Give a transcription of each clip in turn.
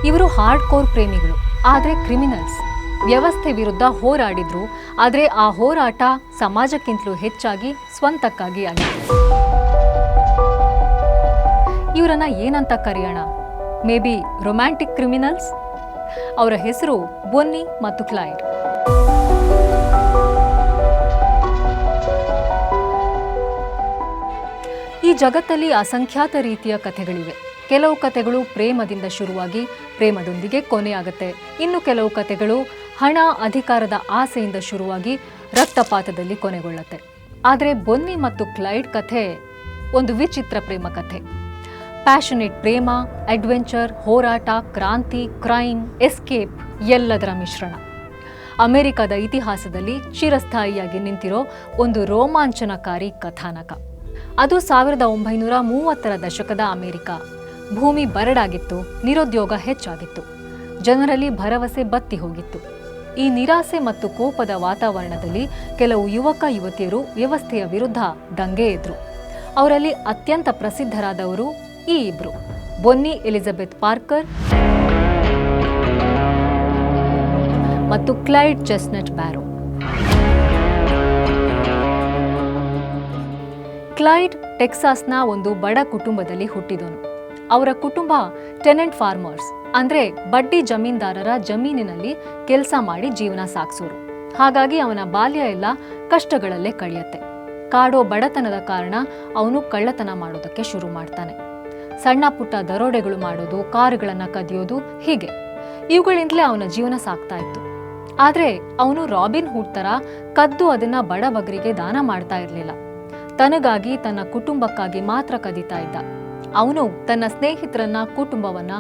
ಇವರು hard core ಪ್ರೇಮಿಗಳು, ಆದರೆ ಕ್ರಿಮಿನಲ್ಸ್. ವ್ಯವಸ್ಥೆ ವಿರುದ್ಧ ಹೋರಾಡಿದ್ರು, ಆದರೆ ಆ ಹೋರಾಟ ಸಮಾಜಕ್ಕಿಂತಲೂ ಹೆಚ್ಚಾಗಿ ಸ್ವಂತಕ್ಕಾಗಿ ಆಗಿದೆ. ಇವರನ್ನ ಏನಂತ ಕರೆಯೋಣ? May be romantic criminals. ಅವರ ಹೆಸರು ಬೊನ್ನಿ ಮತ್ತು ಕ್ಲೈಡ್. ಈ ಜಗತ್ತಲ್ಲಿ ಅಸಂಖ್ಯಾತ ರೀತಿಯ ಕಥೆಗಳಿವೆ. ಕೆಲವು ಕಥೆಗಳು ಪ್ರೇಮದಿಂದ ಶುರುವಾಗಿ ಪ್ರೇಮದೊಂದಿಗೆ ಕೊನೆಯಾಗುತ್ತೆ. ಇನ್ನು ಕೆಲವು ಕಥೆಗಳು ಹಣ, ಅಧಿಕಾರದ ಆಸೆಯಿಂದ ಶುರುವಾಗಿ ರಕ್ತಪಾತದಲ್ಲಿ ಕೊನೆಗೊಳ್ಳುತ್ತೆ. ಆದರೆ ಬೊನ್ನಿ ಮತ್ತು ಕ್ಲೈಡ್ ಕಥೆ ಒಂದು ವಿಚಿತ್ರ ಪ್ರೇಮ ಕಥೆ. ಪ್ಯಾಷನೇಟ್ ಪ್ರೇಮ, ಅಡ್ವೆಂಚರ್, ಹೋರಾಟ, ಕ್ರಾಂತಿ, ಕ್ರೈಮ್, ಎಸ್ಕೇಪ್ ಎಲ್ಲದರ ಮಿಶ್ರಣ. ಅಮೆರಿಕದ ಇತಿಹಾಸದಲ್ಲಿ ಚಿರಸ್ಥಾಯಿಯಾಗಿ ನಿಂತಿರೋ ಒಂದು ರೋಮಾಂಚನಕಾರಿ ಕಥಾನಕ. ಅದು 1930ರ ದಶಕದ ಅಮೆರಿಕ. ಭೂಮಿ ಬರಡಾಗಿತ್ತು, ನಿರುದ್ಯೋಗ ಹೆಚ್ಚಾಗಿತ್ತು, ಜನರಲ್ಲಿ ಭರವಸೆ ಬತ್ತಿ ಹೋಗಿತ್ತು. ಈ ನಿರಾಸೆ ಮತ್ತು ಕೋಪದ ವಾತಾವರಣದಲ್ಲಿ ಕೆಲವು ಯುವಕ ಯುವತಿಯರು ವ್ಯವಸ್ಥೆಯ ವಿರುದ್ಧ ದಂಗೆ ಎದ್ರು. ಅವರಲ್ಲಿ ಅತ್ಯಂತ ಪ್ರಸಿದ್ಧರಾದವರು ಈ ಇಬ್ರು, ಬೊನ್ನಿ ಎಲಿಜಬೆತ್ ಪಾರ್ಕರ್ ಮತ್ತು ಕ್ಲೈಡ್ ಚೆಸ್ನಟ್ ಬ್ಯಾರೋ. ಕ್ಲೈಡ್ ಟೆಕ್ಸಾಸ್ನ ಒಂದು ಬಡ ಕುಟುಂಬದಲ್ಲಿ ಹುಟ್ಟಿದನು. ಅವರ ಕುಟುಂಬ ಟೆನೆಂಟ್ ಫಾರ್ಮರ್ಸ್, ಅಂದ್ರೆ ಬಡ್ಡಿ ಜಮೀನ್ದಾರರ ಜಮೀನಿನಲ್ಲಿ ಕೆಲಸ ಮಾಡಿ ಜೀವನ ಸಾಗಿಸೋರು. ಹಾಗಾಗಿ ಅವನ ಬಾಲ್ಯ ಎಲ್ಲ ಕಷ್ಟಗಳಲ್ಲೇ ಕಳೆಯುತ್ತೆ. ಕಾಡೋ ಬಡತನದ ಕಾರಣ ಅವನು ಕಳ್ಳತನ ಮಾಡೋದಕ್ಕೆ ಶುರು ಮಾಡ್ತಾನೆ. ಸಣ್ಣ ಪುಟ್ಟ ದರೋಡೆಗಳು ಮಾಡೋದು, ಕಾರುಗಳನ್ನ ಕದಿಯೋದು, ಹೀಗೆ ಇವುಗಳಿಂದಲೇ ಅವನ ಜೀವನ ಸಾಗ್ತಾ ಇತ್ತು. ಆದ್ರೆ ಅವನು ರಾಬಿನ್ ಹುಡ್ ತರ ಕದ್ದು ಅದನ್ನ ಬಡಬಗರಿಗೆ ದಾನ ಮಾಡ್ತಾ ಇರಲಿಲ್ಲ. ತನಗಾಗಿ, ತನ್ನ ಕುಟುಂಬಕ್ಕಾಗಿ ಮಾತ್ರ ಕದೀತಾ ಇದ್ದ. ಅವನು ತನ್ನ ಸ್ನೇಹಿತರನ್ನ, ಕುಟುಂಬವನ್ನ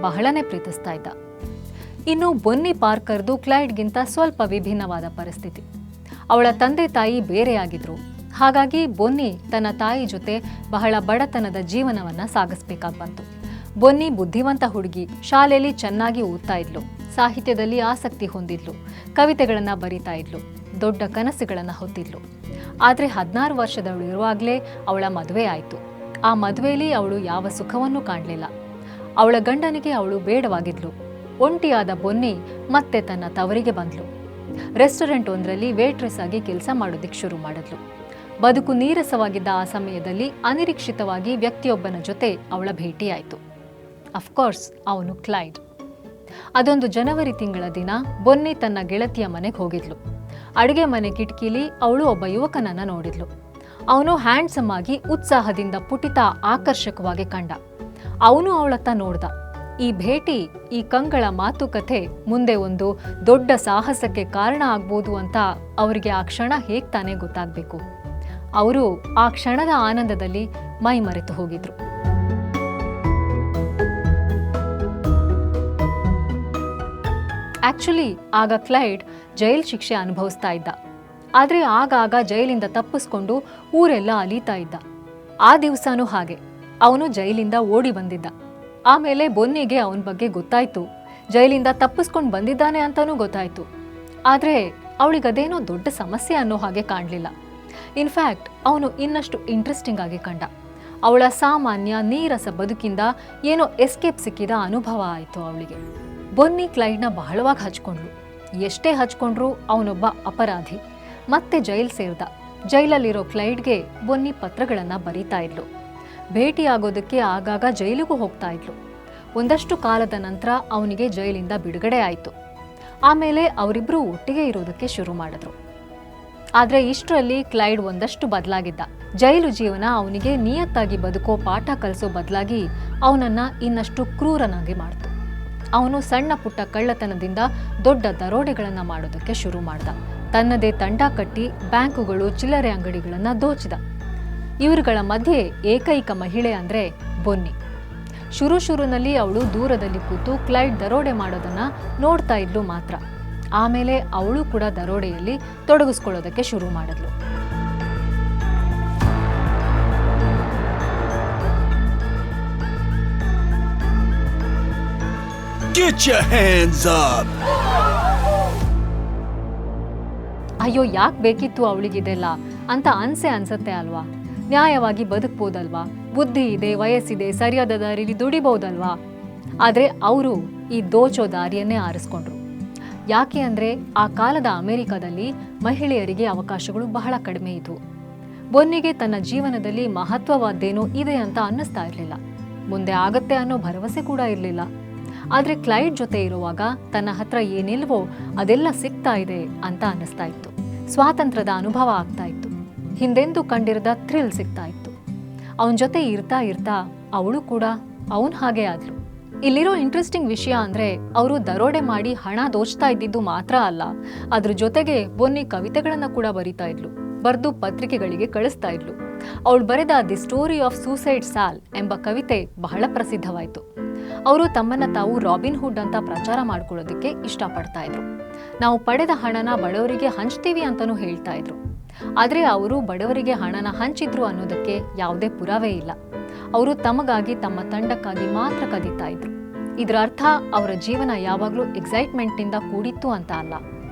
ಬಹಳನೇ ಪ್ರೀತಿಸ್ತಾ ಇದ್ದ. ಇನ್ನು ಬೊನ್ನಿ ಪಾರ್ಕರ್ದು ಕ್ಲೈಡ್ಗಿಂತ ಸ್ವಲ್ಪ ವಿಭಿನ್ನವಾದ ಪರಿಸ್ಥಿತಿ. ಅವಳ ತಂದೆ ತಾಯಿ ಬೇರೆಯಾಗಿದ್ರು. ಹಾಗಾಗಿ ಬೊನ್ನಿ ತನ್ನ ತಾಯಿ ಜೊತೆ ಬಹಳ ಬಡತನದ ಜೀವನವನ್ನ ಸಾಗಿಸ್ಬೇಕಾಗಿ ಬಂತು. ಬೊನ್ನಿ ಬುದ್ಧಿವಂತ ಹುಡುಗಿ, ಶಾಲೆಯಲ್ಲಿ ಚೆನ್ನಾಗಿ ಓದ್ತಾ ಇದ್ಲು, ಸಾಹಿತ್ಯದಲ್ಲಿ ಆಸಕ್ತಿ ಹೊಂದಿದ್ಲು, ಕವಿತೆಗಳನ್ನ ಬರೀತಾ ಇದ್ಲು, ದೊಡ್ಡ ಕನಸುಗಳನ್ನ ಹೊತ್ತಿದ್ಲು. ಆದರೆ 16 ವರ್ಷದವಳಿರುವಾಗಲೇ ಅವಳ ಮದುವೆ ಆಯಿತು. ಆ ಮದುವೆಯಲ್ಲಿ ಅವಳು ಯಾವ ಸುಖವನ್ನೂ ಕಾಣಲಿಲ್ಲ. ಅವಳ ಗಂಡನಿಗೆ ಅವಳು ಬೇಡವಾಗಿದ್ಲು. ಒಂಟಿಯಾದ ಬೊನ್ನಿ ಮತ್ತೆ ತನ್ನ ತವರಿಗೆ ಬಂದ್ಲು. ರೆಸ್ಟೋರೆಂಟ್ ಒಂದರಲ್ಲಿ ವೇಟ್ರೆಸ್ ಆಗಿ ಕೆಲಸ ಮಾಡೋದಿಕ್ಕೆ ಶುರು ಮಾಡಿದ್ಲು. ಬದುಕು ನೀರಸವಾಗಿದ್ದ ಆ ಸಮಯದಲ್ಲಿ ಅನಿರೀಕ್ಷಿತವಾಗಿ ವ್ಯಕ್ತಿಯೊಬ್ಬನ ಜೊತೆ ಅವಳ ಭೇಟಿಯಾಯಿತು. ಅಫ್ಕೋರ್ಸ್, ಅವನು ಕ್ಲೈಡ್. ಅದೊಂದು ಜನವರಿ ತಿಂಗಳ ದಿನ ಬೊನ್ನಿ ತನ್ನ ಗೆಳತಿಯ ಮನೆಗೆ ಹೋಗಿದ್ಲು. ಅಡುಗೆ ಮನೆ ಕಿಟಕಿಲಿ ಅವಳು ಒಬ್ಬ ಯುವಕನನ್ನ ನೋಡಿದ್ಲು. ಅವನು ಹ್ಯಾಂಡ್ಸಮ್ ಆಗಿ, ಉತ್ಸಾಹದಿಂದ ಪುಟಿತ, ಆಕರ್ಷಕವಾಗಿ ಕಂಡ. ಅವನು ಅವಳತ್ತ ನೋಡ್ದ. ಈ ಭೇಟಿ, ಈ ಕಂಗಳ ಮಾತುಕತೆ ಮುಂದೆ ಒಂದು ದೊಡ್ಡ ಸಾಹಸಕ್ಕೆ ಕಾರಣ ಆಗ್ಬೋದು ಅಂತ ಅವರಿಗೆ ಆ ಕ್ಷಣ ಹೇಗ್ ತಾನೇ ಗೊತ್ತಾಗಬೇಕು. ಅವರು ಆ ಕ್ಷಣದ ಆನಂದದಲ್ಲಿ ಮೈ ಮರೆತು ಹೋಗಿದ್ರು. ಆಕ್ಚುಲಿ ಆಗ ಕ್ಲೈಡ್ ಜೈಲ್ ಶಿಕ್ಷೆ ಅನುಭವಿಸ್ತಾ ಇದ್ದ. ಆದರೆ ಆಗಾಗ ಜೈಲಿಂದ ತಪ್ಪಿಸ್ಕೊಂಡು ಊರೆಲ್ಲ ಅಲೀತಾ ಇದ್ದ. ಆ ದಿವಸನೂ ಹಾಗೆ ಅವನು ಜೈಲಿಂದ ಓಡಿ ಬಂದಿದ್ದ. ಆಮೇಲೆ ಬೊನ್ನಿಗೆ ಅವನ ಬಗ್ಗೆ ಗೊತ್ತಾಯ್ತು. ಜೈಲಿಂದ ತಪ್ಪಿಸ್ಕೊಂಡು ಬಂದಿದ್ದಾನೆ ಅಂತಾನೂ ಗೊತ್ತಾಯ್ತು. ಆದರೆ ಅವಳಿಗದೇನೋ ದೊಡ್ಡ ಸಮಸ್ಯೆ ಅನ್ನೋ ಹಾಗೆ ಕಾಣಲಿಲ್ಲ. ಇನ್ಫ್ಯಾಕ್ಟ್ ಅವನು ಇನ್ನಷ್ಟು ಇಂಟ್ರೆಸ್ಟಿಂಗ್ ಆಗಿ ಕಂಡ. ಅವಳ ಸಾಮಾನ್ಯ ನೀರಸ ಬದುಕಿಂದ ಏನೋ ಎಸ್ಕೇಪ್ ಸಿಕ್ಕಿದ ಅನುಭವ ಆಯಿತು ಅವಳಿಗೆ. ಬೊನ್ನಿ ಕ್ಲೈಡ್ನ ಬಹಳವಾಗಿ ಹಚ್ಕೊಂಡ್ಳು. ಎಷ್ಟೇ ಹಚ್ಕೊಂಡ್ರೂ ಅವನೊಬ್ಬ ಅಪರಾಧಿ. ಮತ್ತೆ ಜೈಲ್ ಸೇರ್ದ. ಜೈಲಲ್ಲಿರೋ ಕ್ಲೈಡ್ಗೆ ಬೊನ್ನಿ ಪತ್ರಗಳನ್ನು ಬರೀತಾ ಇದ್ಲು. ಭೇಟಿಯಾಗೋದಕ್ಕೆ ಆಗಾಗ ಜೈಲಿಗೂ ಹೋಗ್ತಾ ಇದ್ಲು. ಒಂದಷ್ಟು ಕಾಲದ ನಂತರ ಅವನಿಗೆ ಜೈಲಿಂದ ಬಿಡುಗಡೆ ಆಯಿತು. ಆಮೇಲೆ ಅವರಿಬ್ಬರು ಒಟ್ಟಿಗೆ ಇರೋದಕ್ಕೆ ಶುರು ಮಾಡಿದ್ರು. ಆದರೆ ಇಷ್ಟರಲ್ಲಿ ಕ್ಲೈಡ್ ಒಂದಷ್ಟು ಬದಲಾಗಿದ್ದ. ಜೈಲು ಜೀವನ ಅವನಿಗೆ ನಿಯತ್ತಾಗಿ ಬದುಕೋ ಪಾಠ ಕಲಿಸೋ ಬದಲಾಗಿ ಅವನನ್ನ ಇನ್ನಷ್ಟು ಕ್ರೂರನಾಗಿ ಮಾಡ್ತು. ಅವನು ಸಣ್ಣ ಪುಟ್ಟ ಕಳ್ಳತನದಿಂದ ದೊಡ್ಡ ದರೋಡೆಗಳನ್ನು ಮಾಡೋದಕ್ಕೆ ಶುರು ಮಾಡ್ದ. ತನ್ನದೇ ತಂಡ ಕಟ್ಟಿ ಬ್ಯಾಂಕುಗಳು, ಚಿಲ್ಲರೆ ಅಂಗಡಿಗಳನ್ನು ದೋಚಿದ. ಇವರುಗಳ ಮಧ್ಯೆ ಏಕೈಕ ಮಹಿಳೆ ಅಂದರೆ ಬೊನ್ನಿ. ಶುರುನಲ್ಲಿ ಅವಳು ದೂರದಲ್ಲಿ ಕೂತು ಕ್ಲೈಡ್ ದರೋಡೆ ಮಾಡೋದನ್ನ ನೋಡ್ತಾ ಇದ್ಲು ಮಾತ್ರ. ಆಮೇಲೆ ಅವಳು ಕೂಡ ದರೋಡೆಯಲ್ಲಿ ತೊಡಗಿಸ್ಕೊಳ್ಳೋದಕ್ಕೆ ಶುರು ಮಾಡಿದ್ಲು. Get your hands up! ಅಯ್ಯೋ, ಯಾಕೆ ಬೇಕಿತ್ತು ಅವಳಿಗಿದೆಲ್ಲ ಅಂತ ಅನ್ಸತ್ತೆ ಅಲ್ವಾ? ನ್ಯಾಯವಾಗಿ ಬದುಕ್ಬೋದಲ್ವಾ? ಬುದ್ಧಿ ಇದೆ, ವಯಸ್ಸಿದೆ, ಸರಿಯಾದ ದಾರಿಲಿ ದುಡಿಬಹುದಲ್ವಾ? ಆದರೆ ಅವರು ಈ ದೋಚೋ ದಾರಿಯನ್ನೇ ಆರಿಸ್ಕೊಂಡ್ರು. ಯಾಕೆ ಅಂದರೆ ಆ ಕಾಲದ ಅಮೆರಿಕದಲ್ಲಿ ಮಹಿಳೆಯರಿಗೆ ಅವಕಾಶಗಳು ಬಹಳ ಕಡಿಮೆ ಇದ್ವು. ಬೊನ್ನಿಗೆ ತನ್ನ ಜೀವನದಲ್ಲಿ ಮಹತ್ವವಾದ್ದೇನೋ ಇದೆ ಅಂತ ಅನ್ನಿಸ್ತಾ ಇರಲಿಲ್ಲ. ಮುಂದೆ ಆಗತ್ತೆ ಅನ್ನೋ ಭರವಸೆ ಕೂಡ ಇರಲಿಲ್ಲ. ಆದರೆ ಕ್ಲೈಡ್ ಜೊತೆ ಇರುವಾಗ ತನ್ನ ಹತ್ರ ಏನಿಲ್ವೋ ಅದೆಲ್ಲ ಸಿಗ್ತಾ ಇದೆ ಅಂತ ಅನ್ನಿಸ್ತಾ ಇತ್ತು. ಸ್ವಾತಂತ್ರ್ಯದ ಅನುಭವ ಆಗ್ತಾ ಇತ್ತು. ಹಿಂದೆಂದೂ ಕಂಡಿರದ ಥ್ರಿಲ್ ಸಿಗ್ತಾ ಇತ್ತು. ಅವನ ಜೊತೆ ಇರ್ತಾ ಇರ್ತಾ ಅವಳು ಕೂಡ ಅವನ್ ಹಾಗೆ ಆದ್ಲು. ಇಲ್ಲಿರೋ ಇಂಟ್ರೆಸ್ಟಿಂಗ್ ವಿಷಯ ಅಂದ್ರೆ ಅವರು ದರೋಡೆ ಮಾಡಿ ಹಣ ದೋಚ್ತಾ ಇದ್ದಿದ್ದು ಮಾತ್ರ ಅಲ್ಲ, ಅದ್ರ ಜೊತೆಗೆ ಬೊನ್ನಿ ಕವಿತೆಗಳನ್ನ ಕೂಡ ಬರಿತಾ ಇದ್ಲು. ಬರೆದು ಪತ್ರಿಕೆಗಳಿಗೆ ಕಳಿಸ್ತಾ ಇದ್ಲು. ಅವಳು ಬರೆದ ದಿ ಸ್ಟೋರಿ ಆಫ್ ಸೂಸೈಡ್ ಸಾಲ್ ಎಂಬ ಕವಿತೆ ಬಹಳ ಪ್ರಸಿದ್ಧವಾಯಿತು. ಅವರು ತಮ್ಮನ್ನ ತಾವು ರಾಬಿನ್ ಹುಡ್ ಅಂತ ಪ್ರಚಾರ ಮಾಡ್ಕೊಳ್ಳೋದಕ್ಕೆ ಇಷ್ಟಪಡ್ತಾ ಇದ್ರು. ನಾವು ಪಡೆದ ಹಣನ ಬಡವರಿಗೆ ಹಂಚ್ತೀವಿ ಅಂತಲೂ ಹೇಳ್ತಾ ಇದ್ರು. ಆದರೆ ಅವರು ಬಡವರಿಗೆ ಹಣನ ಹಂಚಿದ್ರು ಅನ್ನೋದಕ್ಕೆ ಯಾವುದೇ ಪುರಾವೆ ಇಲ್ಲ. ಅವರು ತಮಗಾಗಿ, ತಮ್ಮ ತಂಡಕ್ಕಾಗಿ ಮಾತ್ರ ಕದೀತಾ ಇದ್ರು. ಇದರ ಅರ್ಥ ಅವರ ಜೀವನ ಯಾವಾಗಲೂ ಎಕ್ಸೈಟ್ಮೆಂಟ್ನಿಂದ ಕೂಡಿತ್ತು ಅಂತ ಅಲ್ಲ.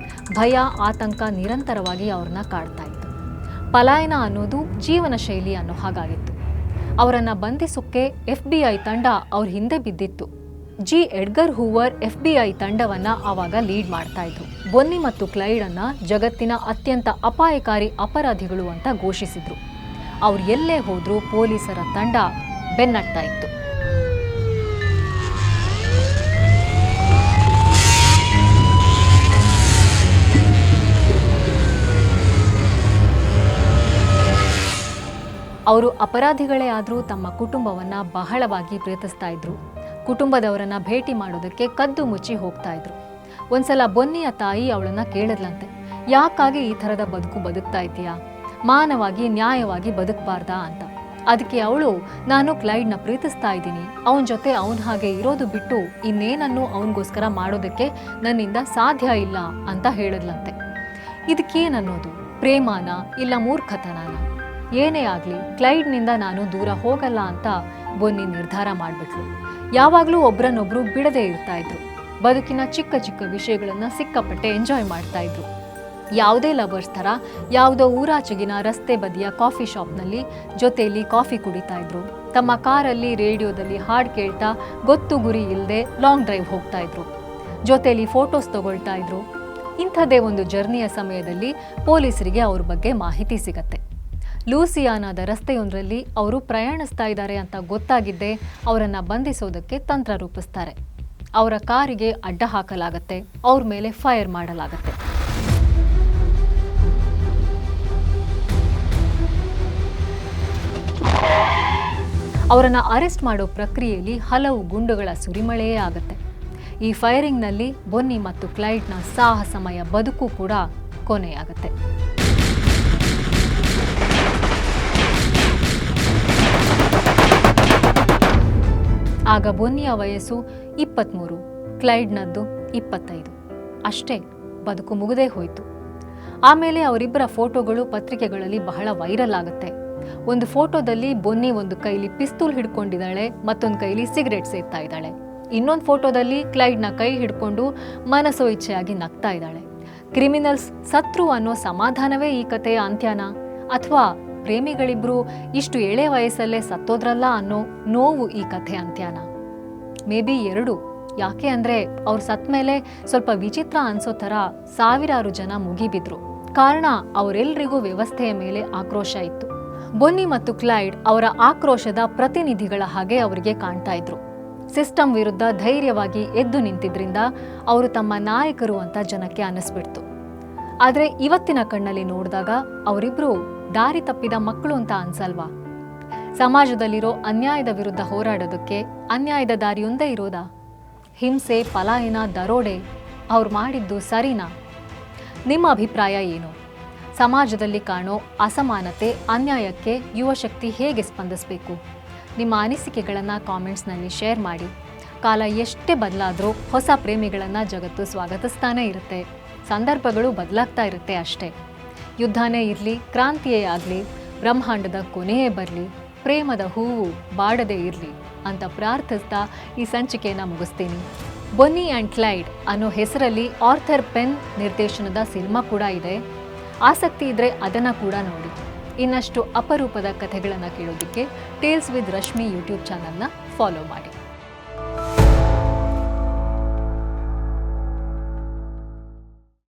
ಭಯ, ಆತಂಕ ನಿರಂತರವಾಗಿ ಅವ್ರನ್ನ ಕಾಡ್ತಾ ಇತ್ತು. ಪಲಾಯನ ಅನ್ನೋದು ಜೀವನ ಶೈಲಿ ಅನ್ನೋ ಹಾಗಾಗಿತ್ತು. ಅವರನ್ನ ಬಂಧಿಸೋಕ್ಕೆ FBI ತಂಡ ಅವ್ರ ಹಿಂದೆ ಬಿದ್ದಿತ್ತು. ಜಿ ಎಡ್ಗರ್ ಹೂವರ್ FBI ತಂಡವನ್ನ ಆವಾಗ ಲೀಡ್ ಮಾಡ್ತಾ ಇದ್ರು. ಬೊನ್ನಿ ಮತ್ತು ಕ್ಲೈಡ್ ಅನ್ನ ಜಗತ್ತಿನ ಅತ್ಯಂತ ಅಪಾಯಕಾರಿ ಅಪರಾಧಿಗಳು ಅಂತ ಘೋಷಿಸಿದ್ರು. ಅವ್ರು ಎಲ್ಲೇ ಹೋದ್ರೂ ಪೊಲೀಸರ ತಂಡ ಬೆನ್ನಟ್ತಾ ಇತ್ತು. ಅವರು ಅಪರಾಧಿಗಳೇ ಆದರೂ ತಮ್ಮ ಕುಟುಂಬವನ್ನ ಬಹಳವಾಗಿ ಪ್ರೀತಿಸ್ತಾ ಇದ್ರು. ಕುಟುಂಬದವರನ್ನ ಭೇಟಿ ಮಾಡೋದಕ್ಕೆ ಕದ್ದು ಮುಚ್ಚಿ ಹೋಗ್ತಾ ಇದ್ರು. ಒಂದ್ಸಲ ಬೊನ್ನಿಯ ತಾಯಿ ಅವಳನ್ನ ಕೇಳಿದ್ಲಂತೆ, ಯಾಕಾಗಿ ಈ ಥರದ ಬದುಕು ಬದುಕ್ತಾ ಇದೀಯಾ? ಮಾನವಾಗಿ, ನ್ಯಾಯವಾಗಿ ಬದುಕಬಾರ್ದಾ ಅಂತ. ಅದಕ್ಕೆ ಅವಳು, ನಾನು ಕ್ಲೈಡ್ನ ಪ್ರೀತಿಸ್ತಾ ಇದ್ದೀನಿ, ಅವನ ಜೊತೆ ಅವನ ಹಾಗೆ ಇರೋದು ಬಿಟ್ಟು ಇನ್ನೇನನ್ನು ಅವನಿಗೋಸ್ಕರ ಮಾಡೋದಕ್ಕೆ ನನ್ನಿಂದ ಸಾಧ್ಯ ಇಲ್ಲ ಅಂತ ಹೇಳಿದ್ಲಂತೆ. ಇದಕ್ಕೇನನ್ನೋದು? ಪ್ರೇಮಾನ ಇಲ್ಲ ಮೂರ್ಖತನಾನ? ಏನೇ ಆಗಲಿ ಕ್ಲೈಡ್ನಿಂದ ನಾನು ದೂರ ಹೋಗಲ್ಲ ಅಂತ ಬೊನ್ನಿ ನಿರ್ಧಾರ ಮಾಡಿಬಿಟ್ಲು. ಯಾವಾಗಲೂ ಒಬ್ರನ್ನೊಬ್ರು ಬಿಡದೇ ಇರ್ತಾ ಇದ್ರು. ಬದುಕಿನ ಚಿಕ್ಕ ಚಿಕ್ಕ ವಿಷಯಗಳನ್ನ ಸಿಕ್ಕಾಪಟ್ಟೆ ಎಂಜಾಯ್ ಮಾಡ್ತಾ ಇದ್ರು. ಯಾವುದೇ ಲವರ್ಸ್ ಥರ ಯಾವುದೋ ಊರಾಚೆಗಿನ ರಸ್ತೆ ಬದಿಯ ಕಾಫಿ ಶಾಪ್ನಲ್ಲಿ ಜೊತೆಯಲ್ಲಿ ಕಾಫಿ ಕುಡಿತಾ ಇದ್ರು. ತಮ್ಮ ಕಾರಲ್ಲಿ ರೇಡಿಯೋದಲ್ಲಿ ಹಾಡು ಕೇಳ್ತಾ ಗೊತ್ತು ಗುರಿ ಇಲ್ಲದೆ ಲಾಂಗ್ ಡ್ರೈವ್ ಹೋಗ್ತಾ ಇದ್ರು. ಜೊತೆಯಲ್ಲಿ ಫೋಟೋಸ್ ತಗೊಳ್ತಾ ಇದ್ರು. ಇಂಥದ್ದೇ ಒಂದು ಜರ್ನಿಯ ಸಮಯದಲ್ಲಿ ಪೊಲೀಸರಿಗೆ ಅವ್ರ ಬಗ್ಗೆ ಮಾಹಿತಿ ಸಿಗತ್ತೆ. ಲೂಸಿಯಾನಾದ ರಸ್ತೆಯೊಂದರಲ್ಲಿ ಅವರು ಪ್ರಯಾಣಿಸ್ತಾ ಇದ್ದಾರೆ ಅಂತ ಗೊತ್ತಾಗಿದ್ದೇ ಅವರನ್ನು ಬಂಧಿಸೋದಕ್ಕೆ ತಂತ್ರ ರೂಪಿಸ್ತಾರೆ. ಅವರ ಕಾರಿಗೆ ಅಡ್ಡ ಹಾಕಲಾಗತ್ತೆ, ಅವ್ರ ಮೇಲೆ ಫೈರ್ ಮಾಡಲಾಗತ್ತೆ. ಅವರನ್ನು ಅರೆಸ್ಟ್ ಮಾಡೋ ಪ್ರಕ್ರಿಯೆಯಲ್ಲಿ ಹಲವು ಗುಂಡುಗಳ ಸುರಿಮಳೆಯೇ ಆಗುತ್ತೆ. ಈ ಫೈರಿಂಗ್ನಲ್ಲಿ ಬೊನ್ನಿ ಮತ್ತು ಕ್ಲೈಡ್ನ ಸಾಹಸಮಯ ಬದುಕು ಕೂಡ ಕೊನೆಯಾಗತ್ತೆ. ಆಗ ಬೊನ್ನಿಯ ವಯಸ್ಸು 23, ಕ್ಲೈಡ್ನದ್ದು 25. ಅಷ್ಟೇ, ಬದುಕು ಮುಗಿದೇ ಹೋಯಿತು. ಆಮೇಲೆ ಅವರಿಬ್ಬರ ಫೋಟೋಗಳು ಪತ್ರಿಕೆಗಳಲ್ಲಿ ಬಹಳ ವೈರಲ್ ಆಗುತ್ತೆ. ಒಂದು ಫೋಟೋದಲ್ಲಿ ಬೊನ್ನಿ ಒಂದು ಕೈಲಿ ಪಿಸ್ತೂಲ್ ಹಿಡ್ಕೊಂಡಿದ್ದಾಳೆ, ಮತ್ತೊಂದು ಕೈಲಿ ಸಿಗರೇಟ್ ಸೇರ್ತಾ ಇದ್ದಾಳೆ. ಇನ್ನೊಂದು ಫೋಟೋದಲ್ಲಿ ಕ್ಲೈಡ್ನ ಕೈ ಹಿಡ್ಕೊಂಡು ಮನಸೋ ಇಚ್ಛೆಯಾಗಿ ನಗ್ತಾ ಇದ್ದಾಳೆ. ಕ್ರಿಮಿನಲ್ಸ್ ಸತ್ರು ಅನ್ನೋ ಸಮಾಧಾನವೇ ಈ ಕಥೆಯ ಅಂತ್ಯನಾ? ಅಥವಾ ಪ್ರೇಮಿಗಳಿಬ್ರು ಇಷ್ಟು ಎಳೆ ವಯಸ್ಸಲ್ಲೇ ಸತ್ತೋದ್ರಲ್ಲ ಅನ್ನೋ ನೋವು ಈ ಕಥೆ ಅಂತ್ಯನ? ಮೇ ಬಿ ಎರಡು. ಯಾಕೆ ಅಂದ್ರೆ ಅವ್ರು ಸತ್ ಮೇಲೆ ಸ್ವಲ್ಪ ವಿಚಿತ್ರ ಅನ್ಸೋ ಥರ ಸಾವಿರಾರು ಜನ ಮುಗಿಬಿದ್ರು. ಕಾರಣ ಅವರೆಲ್ಲರಿಗೂ ವ್ಯವಸ್ಥೆಯ ಮೇಲೆ ಆಕ್ರೋಶ ಇತ್ತು. ಬೊನ್ನಿ ಮತ್ತು ಕ್ಲೈಡ್ ಅವರ ಆಕ್ರೋಶದ ಪ್ರತಿನಿಧಿಗಳ ಹಾಗೆ ಅವರಿಗೆ ಕಾಣ್ತಾ ಇದ್ರು. ಸಿಸ್ಟಮ್ ವಿರುದ್ಧ ಧೈರ್ಯವಾಗಿ ಎದ್ದು ನಿಂತಿದ್ರಿಂದ ಅವರು ತಮ್ಮ ನಾಯಕರು ಅಂತ ಜನಕ್ಕೆ ಅನ್ನಿಸ್ಬಿಡ್ತು. ಆದರೆ ಇವತ್ತಿನ ಕಣ್ಣಲ್ಲಿ ನೋಡಿದಾಗ ಅವರಿಬ್ರು ದಾರಿ ತಪ್ಪಿದ ಮಕ್ಕಳು ಅಂತ ಅನ್ಸಲ್ವಾ? ಸಮಾಜದಲ್ಲಿರೋ ಅನ್ಯಾಯದ ವಿರುದ್ಧ ಹೋರಾಡೋದಕ್ಕೆ ಅನ್ಯಾಯದ ದಾರಿಯೊಂದೇ ಇರೋದಾ? ಹಿಂಸೆ, ಪಲಾಯನ, ದರೋಡೆ ಅವ್ರು ಮಾಡಿದ್ದು ಸರಿನಾ? ನಿಮ್ಮ ಅಭಿಪ್ರಾಯ ಏನು? ಸಮಾಜದಲ್ಲಿ ಕಾಣೋ ಅಸಮಾನತೆ, ಅನ್ಯಾಯಕ್ಕೆ ಯುವಶಕ್ತಿ ಹೇಗೆ ಸ್ಪಂದಿಸಬೇಕು? ನಿಮ್ಮ ಅನಿಸಿಕೆಗಳನ್ನು ಕಾಮೆಂಟ್ಸ್ನಲ್ಲಿ ಶೇರ್ ಮಾಡಿ. ಕಾಲ ಎಷ್ಟೇ ಬದಲಾದರೂ ಹೊಸ ಪ್ರೇಮಿಗಳನ್ನು ಜಗತ್ತು ಸ್ವಾಗತಿಸ್ತಾನೇ ಇರುತ್ತೆ. ಸಂದರ್ಭಗಳು ಬದಲಾಗ್ತಾ ಇರುತ್ತೆ ಅಷ್ಟೇ. ಯುದ್ಧನೇ ಇರಲಿ, ಕ್ರಾಂತಿಯೇ ಆಗಲಿ, ಬ್ರಹ್ಮಾಂಡದ ಕೊನೆಯೇ ಬರಲಿ, ಪ್ರೇಮದ ಹೂವು ಬಾಡದೇ ಇರಲಿ ಅಂತ ಪ್ರಾರ್ಥಿಸ್ತಾ ಈ ಸಂಚಿಕೆಯನ್ನು ಮುಗಿಸ್ತೀನಿ. ಬೊನ್ನಿ ಆ್ಯಂಡ್ ಕ್ಲೈಡ್ ಅನ್ನೋ ಹೆಸರಲ್ಲಿ ಆರ್ಥರ್ ಪೆನ್ ನಿರ್ದೇಶನದ ಸಿನಿಮಾ ಕೂಡ ಇದೆ. ಆಸಕ್ತಿ ಇದ್ದರೆ ಅದನ್ನು ಕೂಡ ನೋಡಿ. ಇನ್ನಷ್ಟು ಅಪರೂಪದ ಕಥೆಗಳನ್ನು ಕೇಳೋದಕ್ಕೆ ಟೇಲ್ಸ್ ವಿತ್ ರಶ್ಮಿ ಯೂಟ್ಯೂಬ್ ಚಾನಲ್ನ ಫಾಲೋ ಮಾಡಿ.